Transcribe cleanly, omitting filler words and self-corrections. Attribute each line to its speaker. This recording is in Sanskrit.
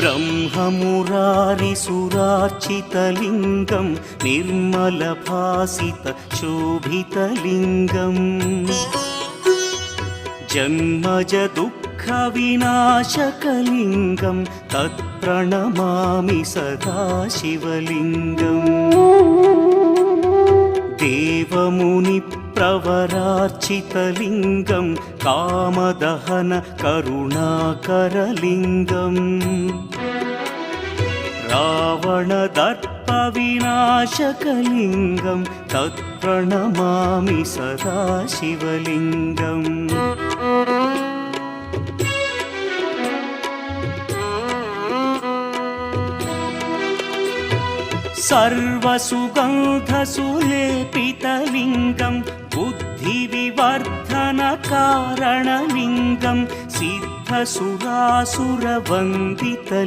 Speaker 1: ब्रह्ममुरारिसुरार्चितलिङ्गं निर्मलभासितशोभितलिङ्गम् जन्मजदुःखविनाशकलिङ्गं तत्प्रणमामि सदा शिवलिङ्गम् देवमुनिप्रवरार्चितलिङ्गं कामदहन करुणाकरलिङ्गम् रावणदर्पविनाशकलिङ्गं तत्प्रणमामि सदा शिवलिङ्गम् सर्वसुगन्धसुलेपितलिङ्गं बुद्धिविवर्धनकारणलिङ्गं सिद्धसुरासुरवन्दितलिङ्गम्